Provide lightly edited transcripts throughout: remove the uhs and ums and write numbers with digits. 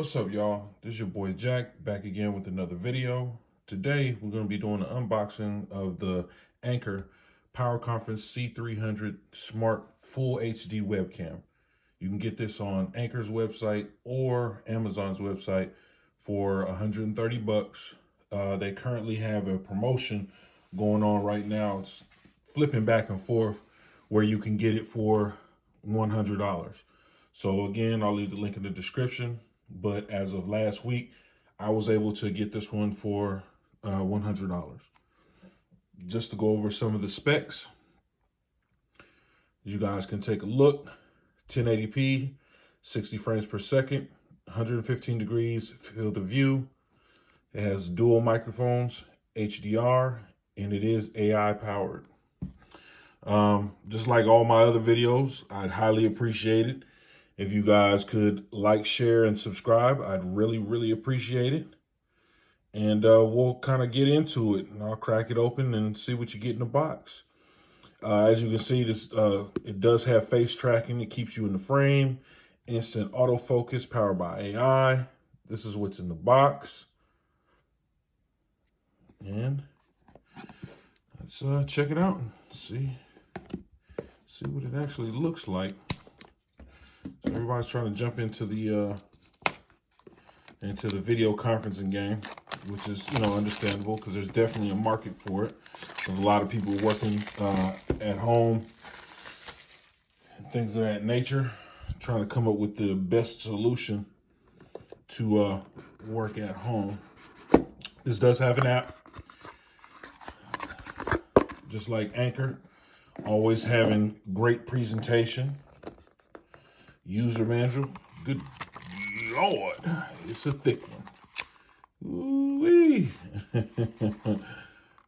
What's up, y'all? This is your boy Jack, back again with another video. Today, we're going to be doing an unboxing of the Anker PowerConf C300 Smart Full HD Webcam. You can get this on Anker's website or Amazon's website for 130 bucks. They currently have a promotion going on right now. It's flipping back and forth where you can get it for $100. So again, I'll leave the link in the description. But as of last week, I was able to get this one for $100. Just to go over some of the specs, you guys can take a look. 1080p, 60 frames per second, 115 degrees field of view. It has dual microphones, HDR, and it is AI powered. Just like all my other videos, I'd highly appreciate it if you guys could like, share, and subscribe. I'd really appreciate it. And we'll kind of get into it, and I'll crack it open and see what you get in the box. As you can see, this it does have face tracking. It keeps you in the frame. Instant autofocus powered by AI. This is what's in the box. And let's check it out and see what it actually looks like. So everybody's trying to jump into the video conferencing game, which is, understandable, because there's definitely a market for it. There's a lot of people working at home and things of that nature, trying to come up with the best solution to work at home. This does have an app, just like Anker, always having great presentation. User manual, good Lord, it's a thick one. Ooh-wee.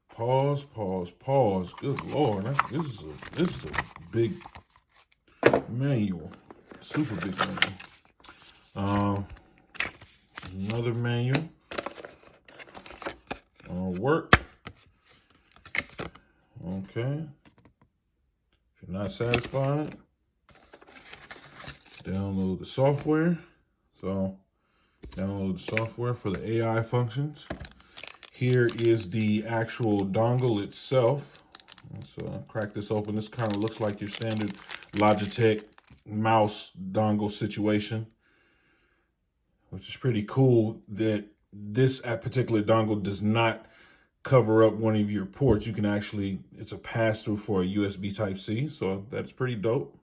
Pause. Good Lord, this is a big manual, super big manual. Another manual on work. Okay, if you're not satisfied, download the software. So download the software for the AI functions. Here is the actual dongle itself. So crack this open. This kind of looks like your standard Logitech mouse dongle situation, which is pretty cool that this particular dongle does not cover up one of your ports. You can actually, it's a pass-through for a USB Type-C, so that's pretty dope.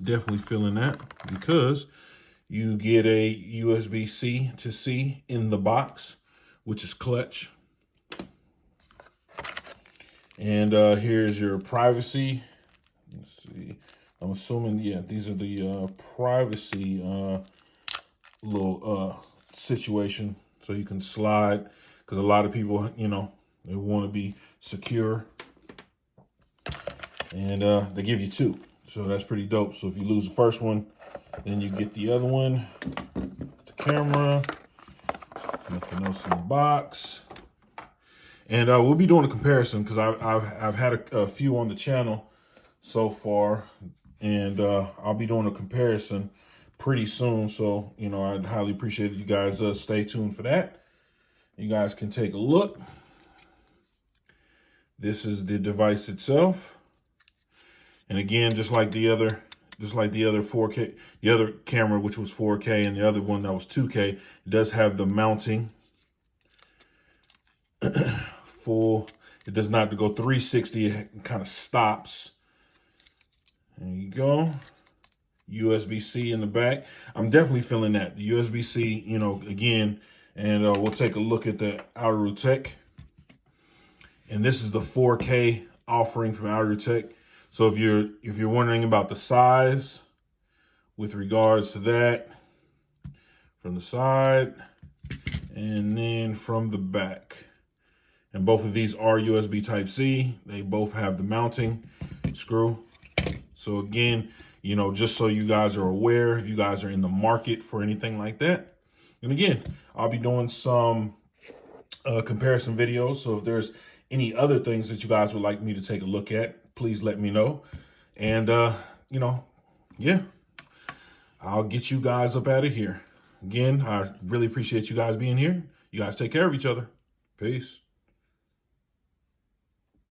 Definitely feeling that, because you get a USB-C to C in the box, which is clutch. And here's your privacy. Let's see. I'm assuming, yeah, these are the privacy little situation. So you can slide, because a lot of people, they want to be secure. And they give you two. So that's pretty dope. So if you lose the first one, then you get the other one. The camera. Nothing else in the box. And we'll be doing a comparison, because I've had a few on the channel so far. And I'll be doing a comparison pretty soon. So, I'd highly appreciate it. You guys stay tuned for that. You guys can take a look. This is the device itself. And again, just like the other 4K, the other camera, which was 4K, and the other one that was 2K, it does have the mounting full. It does not have to go 360. It kind of stops. There you go. USB-C in the back. I'm definitely feeling that. The USB-C, again, and we'll take a look at the Outer Tech. And this is the 4K offering from Outer Tech. So if you're wondering about the size with regards to that, from the side and then from the back. And both of these are USB Type-C. They both have the mounting screw. So again, just so you guys are aware, if you guys are in the market for anything like that. And again, I'll be doing some comparison videos. So if there's any other things that you guys would like me to take a look at, please let me know. And, yeah, I'll get you guys up out of here. Again, I really appreciate you guys being here. You guys take care of each other. Peace.